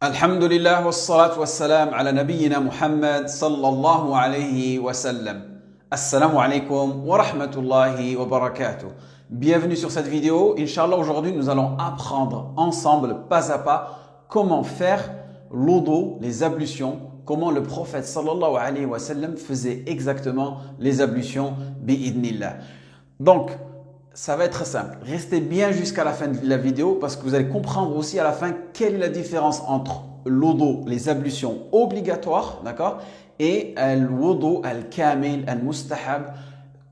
Alhamdulillah wassalatu wassalam ala nabiyyina Muhammad sallallahu alayhi wa sallam. Assalamu alaikum wa rahmatullahi wa barakatuh. Bienvenue sur cette vidéo. Inch'Allah, aujourd'hui, nous allons apprendre ensemble, pas à pas, comment faire l'odo, les ablutions, comment le prophète sallallahu alayhi wa sallam faisait exactement les ablutions bi'idnillah. Donc, ça va être simple. Restez bien jusqu'à la fin de la vidéo parce que vous allez comprendre aussi à la fin quelle est la différence entre l'odo, les ablutions obligatoires, d'accord, et l'odo al-kamil al-mustahab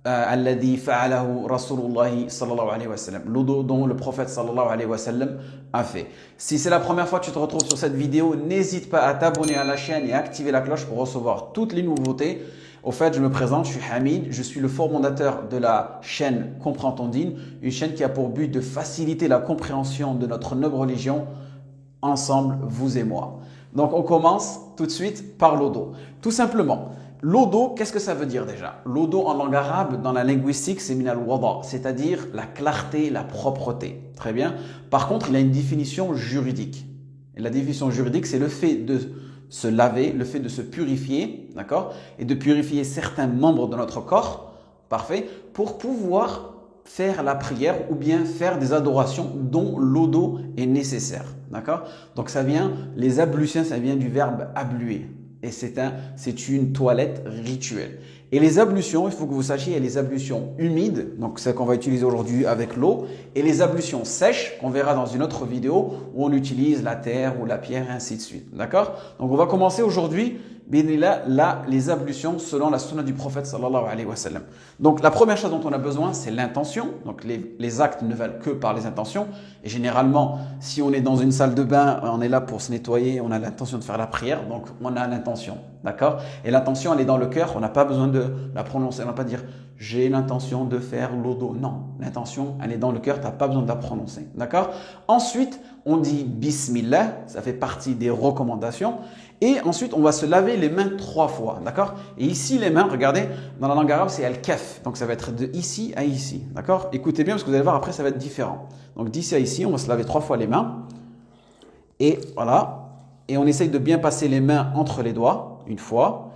alladhi fa'alahu Rasulullah sallallahu alayhi wa sallam. L'odo dont le prophète sallallahu alayhi wa sallam a fait. Si c'est la première fois que tu te retrouves sur cette vidéo, n'hésite pas à t'abonner à la chaîne et à activer la cloche pour recevoir toutes les nouveautés. Au fait, je me présente, je suis Hamid, je suis le fondateur de la chaîne Comprends ton dîn, une chaîne qui a pour but de faciliter la compréhension de notre noble religion, ensemble, vous et moi. Donc, on commence tout de suite par l'odo. Tout simplement, l'odo, qu'est-ce que ça veut dire déjà? L'odo en langue arabe, dans la linguistique, c'est min al-wada, c'est-à-dire la clarté, la propreté. Très bien. Par contre, il a une définition juridique. Et la définition juridique, c'est le fait de se laver, le fait de se purifier, d'accord, et de purifier certains membres de notre corps, parfait, pour pouvoir faire la prière ou bien faire des adorations dont l'odo est nécessaire, d'accord. Donc ça vient, les ablutions, ça vient du verbe abluer, et c'est une toilette rituelle. Et les ablutions, il faut que vous sachiez, il y a les ablutions humides, donc celles qu'on va utiliser aujourd'hui avec l'eau, et les ablutions sèches, qu'on verra dans une autre vidéo, où on utilise la terre ou la pierre, et ainsi de suite. D'accord? Donc on va commencer aujourd'hui, les ablutions selon la sunna du prophète sallallahu alayhi wa sallam. Donc la première chose dont on a besoin, c'est l'intention. Donc les actes ne valent que par les intentions. Et généralement, si on est dans une salle de bain, on est là pour se nettoyer, on a l'intention de faire la prière, donc on a l'intention. D'accord? Et l'intention, elle est dans le cœur, on n'a pas besoin de la prononcer, on ne va pas dire j'ai l'intention de faire l'odo. Non, l'intention, elle est dans le cœur, tu n'as pas besoin de la prononcer. D'accord? Ensuite, on dit Bismillah, ça fait partie des recommandations. Et ensuite, on va se laver les mains 3 fois. D'accord? Et ici, les mains, regardez, dans la langue arabe, c'est al-kaf. Donc ça va être de ici à ici. D'accord? Écoutez bien parce que vous allez voir, après, ça va être différent. Donc d'ici à ici, on va se laver 3 fois les mains. Et voilà. Et on essaye de bien passer les mains entre les doigts. 1 fois,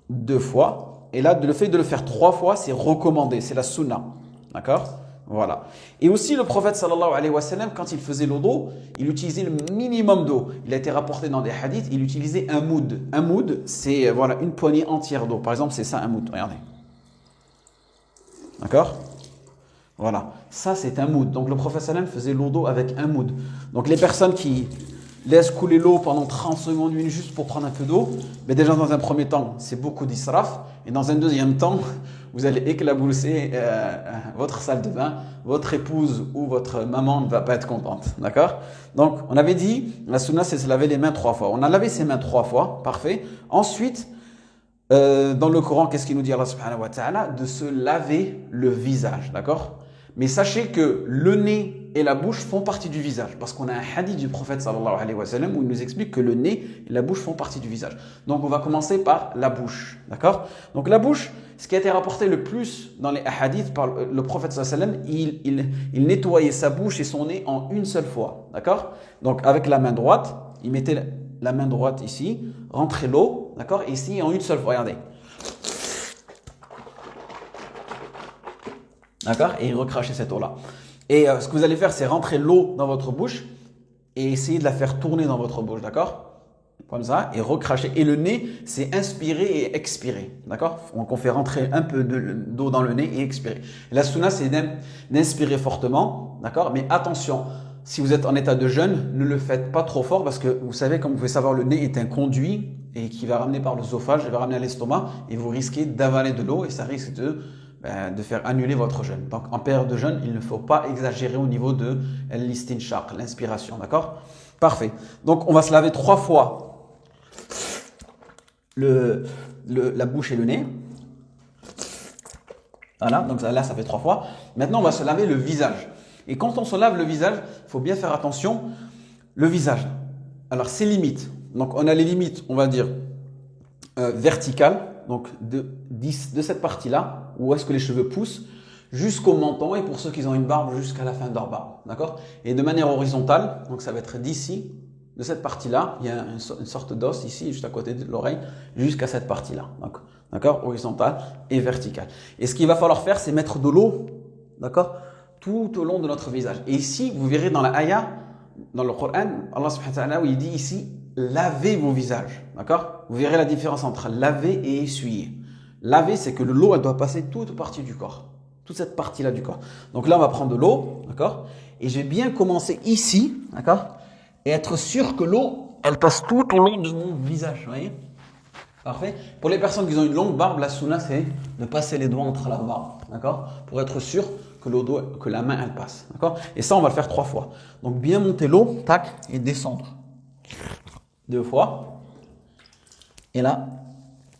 2 fois. Et là, le fait de le faire 3 fois, c'est recommandé. C'est la sunna. D'accord? Voilà. Et aussi, le prophète sallallahu alayhi wa sallam, quand il faisait l'odo, il utilisait le minimum d'eau. Il a été rapporté dans des hadiths, il utilisait un moud. Un moud, c'est voilà, une poignée entière d'eau. Par exemple, c'est ça un moud. Regardez. D'accord? Voilà. Ça, c'est un moud. Donc, le prophète sallam faisait l'odo avec un moud. Donc, les personnes qui laissent couler l'eau pendant 30 secondes, une juste pour prendre un peu d'eau, mais déjà dans un premier temps, c'est beaucoup d'israf. Et dans un deuxième temps, vous allez éclabousser votre salle de bain, votre épouse ou votre maman ne va pas être contente. D'accord? Donc, on avait dit, la sunna, c'est se laver les mains 3 fois. On a lavé ses mains 3 fois, parfait. Ensuite, dans le Coran, qu'est-ce qu'il nous dit Allah subhanahu wa ta'ala? De se laver le visage, d'accord? Mais sachez que le nez et la bouche font partie du visage. Parce qu'on a un hadith du prophète sallallahu alayhi wa sallam où il nous explique que le nez et la bouche font partie du visage. Donc on va commencer par la bouche. D'accord? Donc la bouche, ce qui a été rapporté le plus dans les hadiths par le prophète sallallahu alayhi wa sallam, il nettoyait sa bouche et son nez en une seule fois. D'accord? Donc avec la main droite, il mettait la main droite ici, rentrait l'eau, d'accord? Et ici en une seule fois, regardez. D'accord? Et il recrachait cette eau-là. Et ce que vous allez faire, c'est rentrer l'eau dans votre bouche et essayer de la faire tourner dans votre bouche. D'accord? Comme ça, et recracher. Et le nez, c'est inspirer et expirer. D'accord? Donc on fait rentrer un peu d'eau dans le nez et expirer. Et la sunna, c'est d'inspirer fortement. D'accord? Mais attention, si vous êtes en état de jeûne, ne le faites pas trop fort parce que vous savez, comme vous pouvez savoir, le nez est un conduit et qui va ramener par l'œsophage, il va ramener à l'estomac et vous risquez d'avaler de l'eau et ça risque de faire annuler votre jeûne. Donc en période de jeûne, il ne faut pas exagérer au niveau de l'istinshaq, l'inspiration, d'accord? Parfait. Donc on va se laver 3 fois la bouche et le nez. Voilà, donc là ça fait 3 fois. Maintenant on va se laver le visage. Et quand on se lave le visage, il faut bien faire attention. Le visage, alors ses limites. Donc on a les limites, on va dire verticales. Donc de cette partie-là, où est-ce que les cheveux poussent, jusqu'au menton, et pour ceux qui ont une barbe, jusqu'à la fin de leur barbe. D'accord? Et de manière horizontale, donc ça va être d'ici de cette partie-là, il y a une sorte d'os ici, juste à côté de l'oreille, jusqu'à cette partie-là. D'accord? Horizontale et verticale. Et ce qu'il va falloir faire, c'est mettre de l'eau, d'accord, tout au long de notre visage. Et ici, vous verrez dans la ayah, dans le Coran, Allah subhanahu wa ta'ala, où il dit ici, lavez vos visages. D'accord? Vous verrez la différence entre laver et essuyer. Laver, c'est que l'eau, elle doit passer toute partie du corps. Toute cette partie-là du corps. Donc là, on va prendre de l'eau, d'accord? Et je vais bien commencer ici, d'accord? Et être sûr que l'eau, elle passe tout au long de mon visage, vous voyez? Parfait. Pour les personnes qui ont une longue barbe, la sunna, c'est de passer les doigts entre la barbe, d'accord? Pour être sûr que que la main, elle passe, d'accord? Et ça, on va le faire 3 fois. Donc, bien monter l'eau, tac, et descendre. 2 fois. Et là,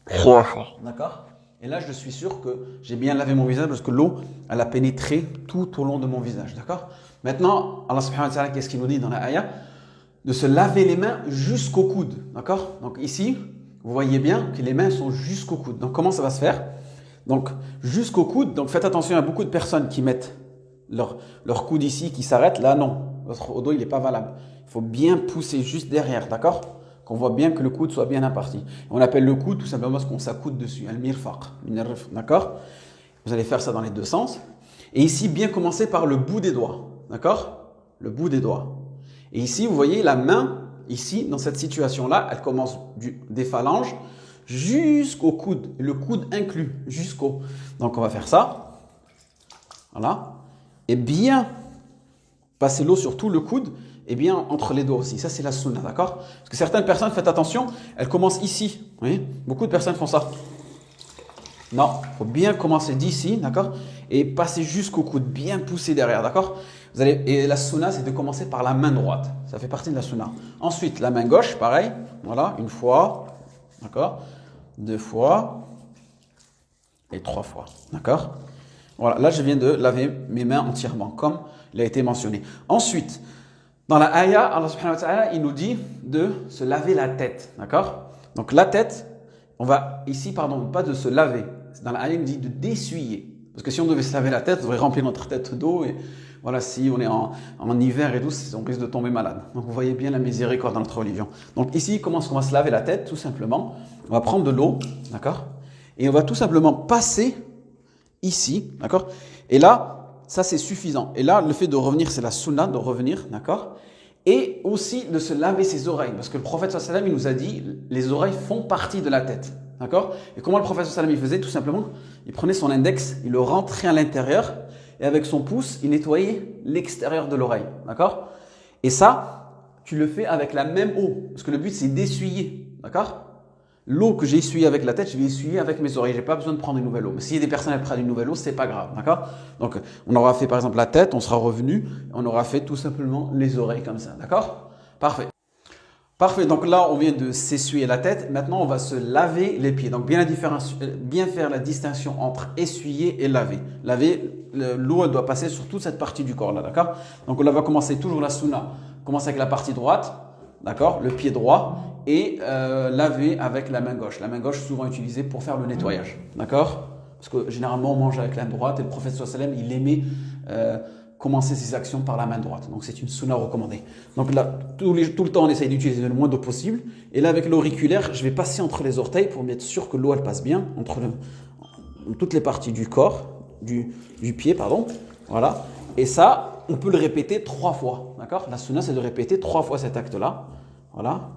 3 fois, d'accord? Et là, je suis sûr que j'ai bien lavé mon visage parce que l'eau, elle a pénétré tout au long de mon visage, d'accord? Maintenant, Allah subhanahu wa ta'ala, qu'est-ce qu'il nous dit dans la ayah? De se laver les mains jusqu'au coude, d'accord? Donc ici, vous voyez bien que les mains sont jusqu'au coude. Donc comment ça va se faire? Donc jusqu'au coude, donc faites attention à beaucoup de personnes qui mettent leur coude ici, qui s'arrêtent. Là non, votre dos il n'est pas valable. Il faut bien pousser juste derrière, d'accord? Qu'on voit bien que le coude soit bien imparti. On appelle le coude tout simplement parce qu'on s'accoude dessus, al-mirfaq, d'accord? Vous allez faire ça dans les 2 sens. Et ici, bien commencer par le bout des doigts, d'accord? Le bout des doigts. Et ici, vous voyez la main, ici, dans cette situation-là, elle commence des phalanges jusqu'au coude. Le coude inclus, jusqu'au. Donc, on va faire ça. Voilà. Et bien passer l'eau sur tout le coude et bien entre les doigts aussi. Ça, c'est la sunna, d'accord? Parce que certaines personnes, faites attention, elles commencent ici. Vous voyez? Beaucoup de personnes font ça. Non, il faut bien commencer d'ici, d'accord? Et passer jusqu'au coude, bien pousser derrière, d'accord? Et la sunna, c'est de commencer par la main droite. Ça fait partie de la sunna. Ensuite, la main gauche, pareil. Voilà, 1 fois, d'accord? 2 fois et 3 fois, d'accord? Voilà, là, je viens de laver mes mains entièrement, comme il a été mentionné. Ensuite, dans la ayah, Allah subhanahu wa ta'ala, il nous dit de se laver la tête, d'accord? Donc, la tête, on va ici, pardon, pas de se laver. Dans la ayah, il nous dit de d'essuyer. Parce que si on devait se laver la tête, on devrait remplir notre tête d'eau et voilà, si on est en hiver et tout, on risque de tomber malade. Donc vous voyez bien la miséricorde dans notre religion. Donc ici, comment est-ce qu'on va se laver la tête? Tout simplement, on va prendre de l'eau, d'accord? Et on va tout simplement passer ici, d'accord? Et là, ça c'est suffisant. Et là, le fait de revenir, c'est la sunna de revenir, d'accord? Et aussi de se laver ses oreilles. Parce que le prophète sallallahu alayhi wa sallam, il nous a dit, les oreilles font partie de la tête. D'accord? Et comment le prophète sallallahu alayhi wa sallam, il faisait? Tout simplement, il prenait son index, il le rentrait à l'intérieur, et avec son pouce, il nettoyait l'extérieur de l'oreille. D'accord? Et ça, tu le fais avec la même eau. Parce que le but, c'est d'essuyer. D'accord? L'eau que j'ai essuyée avec la tête, je vais essuyer avec mes oreilles. Je n'ai pas besoin de prendre une nouvelle eau. Mais s'il y a des personnes qui prennent une nouvelle eau, ce n'est pas grave. D'accord? Donc, on aura fait par exemple la tête, on sera revenu, on aura fait tout simplement les oreilles comme ça. D'accord? Parfait. Parfait, donc là on vient de s'essuyer la tête, maintenant on va se laver les pieds. Donc bien faire la distinction entre essuyer et laver. Laver, l'eau elle doit passer sur toute cette partie du corps là, d'accord? Donc on va commencer toujours la sunna, commencer avec la partie droite, d'accord? Le pied droit et laver avec la main gauche. La main gauche souvent utilisée pour faire le nettoyage, d'accord? Parce que généralement on mange avec la main droite et le prophète sallallahu alayhi wa sallam il aimait commencer ses actions par la main droite. Donc c'est une sunna recommandée. Donc là, tout le temps, on essaye d'utiliser le moins d'eau possible. Et là, avec l'auriculaire, je vais passer entre les orteils pour être sûr que l'eau, elle passe bien entre toutes les parties du corps, du pied, pardon. Voilà. Et ça, on peut le répéter 3 fois. D'accord? La sunna, c'est de répéter 3 fois cet acte-là. Voilà.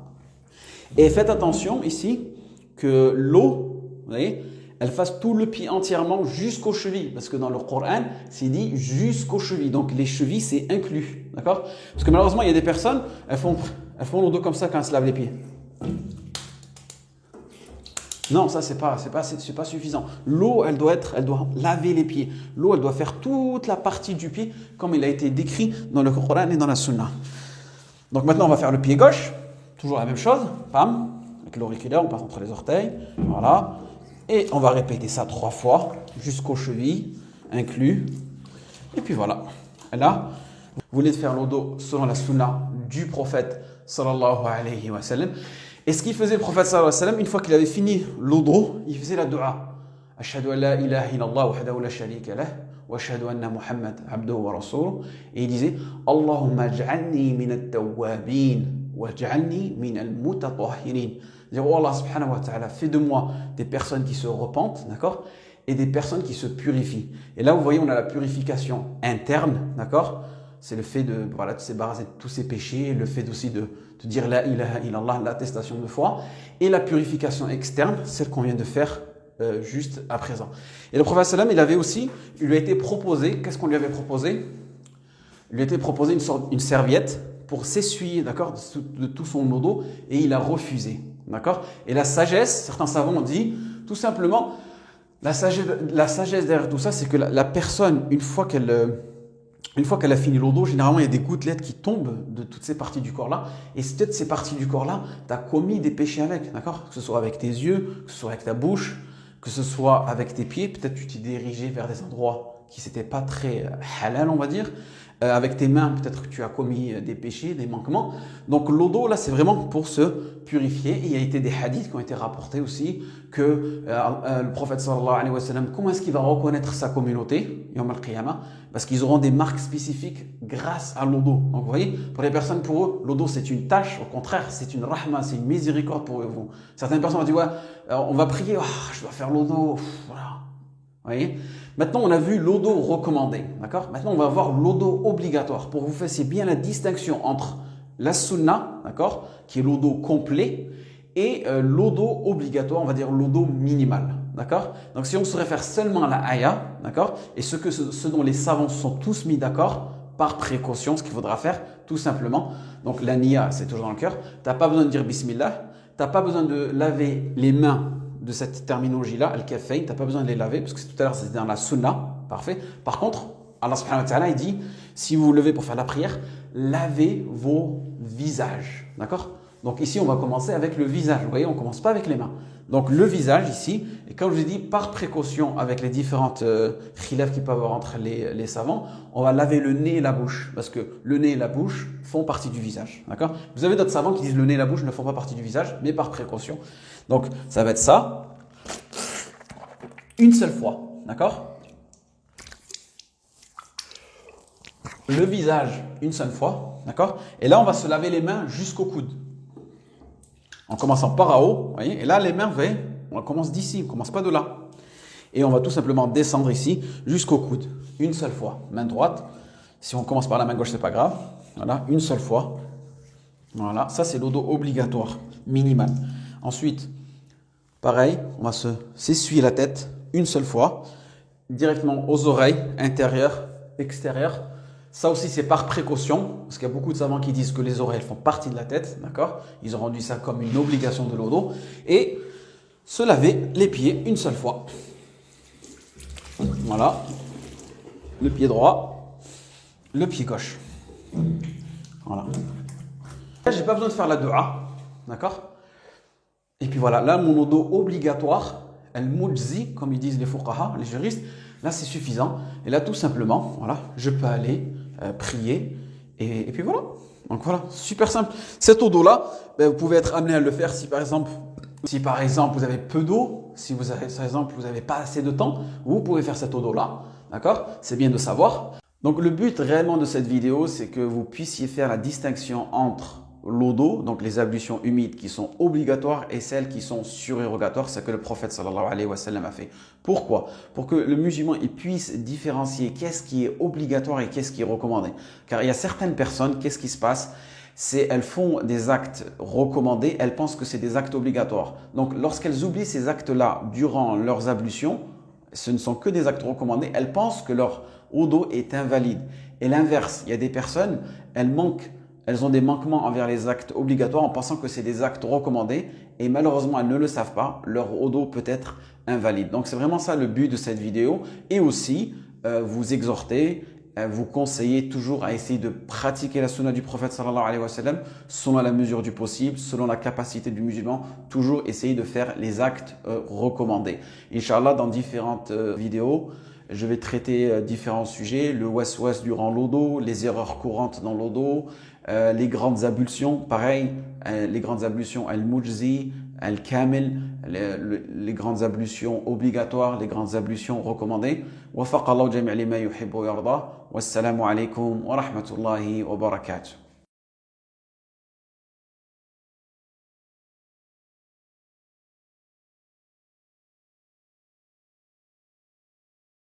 Et faites attention ici que l'eau, vous voyez, elle fasse tout le pied entièrement jusqu'aux chevilles. Parce que dans le Coran, c'est dit jusqu'aux chevilles. Donc les chevilles, c'est inclus. D'accord? Parce que malheureusement, il y a des personnes, elles font le dos comme ça quand elles se lavent les pieds. Non, ça, c'est pas suffisant. L'eau, elle doit laver les pieds. L'eau, elle doit faire toute la partie du pied comme il a été décrit dans le Coran et dans la Sunna. Donc maintenant, on va faire le pied gauche. Toujours la même chose. Pam. Avec l'auriculaire, on passe entre les orteils. Voilà. Et on va répéter ça 3 fois, jusqu'aux chevilles, inclus. Et puis voilà. Et là, vous venez de faire l'odo selon la sunna du prophète sallallahu alayhi wa sallam. Et ce qu'il faisait le prophète sallallahu alayhi wa sallam, une fois qu'il avait fini l'odo, il faisait la dua. Ashhadu an la ilaha illallah wahdahu la sharika lah wa ashhadu anna Muhammad abduhu wa rasuluh. Et il disait Allahumma ij'alni min at-tawwabin waj'alni min al-mutatahhirin. Dire, oh Allah subhanahu wa ta'ala, fais de moi des personnes qui se repentent, d'accord, et des personnes qui se purifient. Et là, vous voyez, on a la purification interne, d'accord. C'est le fait de, voilà, de se débarrasser de tous ces péchés, le fait aussi de dire la ilaha illallah, l'attestation de foi, et la purification externe, celle qu'on vient de faire juste à présent. Et le prophète sallam, il lui a été proposé, qu'est-ce qu'on lui avait proposé? Il lui a été proposé une serviette pour s'essuyer, d'accord, de tout son lodo, et il a refusé, d'accord. Et la sagesse, certains savants ont dit, tout simplement, la sagesse derrière tout ça, c'est que la personne, une fois qu'elle a fini l'eau d'eau, généralement, il y a des gouttelettes qui tombent de toutes ces parties du corps-là. Et peut-être ces parties du corps-là, tu as commis des péchés avec, d'accord? Que ce soit avec tes yeux, que ce soit avec ta bouche, que ce soit avec tes pieds. Peut-être tu t'es dirigé vers des endroits qui n'étaient pas très halal, on va dire. Avec tes mains, peut-être que tu as commis des péchés, des manquements. Donc l'eau d'eau, là, c'est vraiment pour se purifier. Et il y a été des hadiths qui ont été rapportés aussi que le prophète sallallahu alayhi wa sallam, comment est-ce qu'il va reconnaître sa communauté, Yawm al-Qiyamah? Parce qu'ils auront des marques spécifiques grâce à l'eau d'eau. Donc vous voyez, pour les personnes, pour eux, l'eau d'eau c'est une tâche, au contraire, c'est une rahma, c'est une miséricorde pour eux. Certaines personnes vont dire, ouais, on va prier, oh, je dois faire l'eau d'eau, voilà. Vous voyez? Maintenant, on a vu l'eau d'eau recommandée, d'accord? Maintenant, on va voir l'eau d'eau obligatoire pour que vous fassiez bien la distinction entre la sunna, d'accord, qui est l'eau d'eau complet, et l'eau d'eau obligatoire, on va dire l'eau d'eau minimale, d'accord? Donc, si on se réfère seulement à la aya, d'accord, et ce dont les savants sont tous mis d'accord, par précaution, ce qu'il faudra faire, tout simplement, donc la niya, c'est toujours dans le cœur, tu n'as pas besoin de dire bismillah, tu n'as pas besoin de laver les mains de cette terminologie-là, al-kaffayn, tu n'as pas besoin de les laver, parce que tout à l'heure c'était dans la sunna, parfait. Par contre, Allah subhanahu wa ta'ala, il dit, si vous vous levez pour faire la prière, lavez vos visages, d'accord? Donc ici, on va commencer avec le visage, vous voyez, on ne commence pas avec les mains. Donc le visage ici, et comme je vous ai dit, par précaution, avec les différentes khilaf qui peuvent avoir entre les savants, on va laver le nez et la bouche, parce que le nez et la bouche font partie du visage, d'accord? Vous avez d'autres savants qui disent le nez et la bouche ne font pas partie du visage, mais par précaution. Donc ça va être ça, une seule fois, d'accord? Le visage, une seule fois, d'accord? Et là, on va se laver les mains jusqu'au coude. En commençant par en haut, vous voyez, et là, les mains, vous voyez, on commence d'ici, on ne commence pas de là. Et on va tout simplement descendre ici jusqu'au coude, une seule fois, main droite. Si on commence par la main gauche, c'est pas grave. Voilà, une seule fois. Voilà, ça c'est l'eau d'eau obligatoire, minimale. Ensuite, pareil, on va s'essuyer la tête une seule fois, directement aux oreilles, intérieures, extérieures. Ça aussi, c'est par précaution, parce qu'il y a beaucoup de savants qui disent que les oreilles font partie de la tête, d'accord? Ils ont rendu ça comme une obligation de l'eau d'eau. Et se laver les pieds une seule fois. Voilà. Le pied droit, le pied gauche. Voilà. Là, j'ai pas besoin de faire la dua, d'accord? Et puis voilà, là, mon eau d'eau obligatoire, al-mujzi, comme ils disent les fuqaha, les juristes, là, c'est suffisant. Et là, tout simplement, voilà, je peux aller prier. Et puis voilà. Donc voilà, super simple. Cette eau d'eau-là, ben, vous pouvez être amené à le faire si par exemple, vous avez peu d'eau, si vous avez, par exemple, vous n'avez pas assez de temps, vous pouvez faire cette eau d'eau-là. D'accord? C'est bien de savoir. Donc le but réellement de cette vidéo, c'est que vous puissiez faire la distinction entre l'eau d'eau, donc les ablutions humides qui sont obligatoires et celles qui sont surérogatoires, c'est ce que le prophète sallallahu alayhi wa sallam a fait. Pourquoi? Pour que le musulman il puisse différencier qu'est-ce qui est obligatoire et qu'est-ce qui est recommandé. Car il y a certaines personnes, qu'est-ce qui se passe? Elles font des actes recommandés, elles pensent que c'est des actes obligatoires. Donc lorsqu'elles oublient ces actes-là durant leurs ablutions, ce ne sont que des actes recommandés, elles pensent que leur eau d'eau est invalide. Et l'inverse, il y a des personnes, elles ont des manquements envers les actes obligatoires en pensant que c'est des actes recommandés et malheureusement elles ne le savent pas, leur eau d'eau peut être invalide. Donc c'est vraiment ça le but de cette vidéo et aussi vous exhorter, vous conseiller toujours à essayer de pratiquer la sunna du prophète sallallahu alayhi wa sallam selon la mesure du possible, selon la capacité du musulman, toujours essayer de faire les actes recommandés. Inch'Allah, dans différentes vidéos, je vais traiter différents sujets, le waswas durant l'eau d'eau, les erreurs courantes dans l'eau d'eau, les grandes ablutions, pareil, les grandes ablutions al-mujzi, al-kamil, les grandes ablutions obligatoires, les grandes ablutions recommandées. Wa faqallahu jami'a lima yuhibbu wa yarda. Wassalamu alaykum wa rahmatullahi wa barakatuh.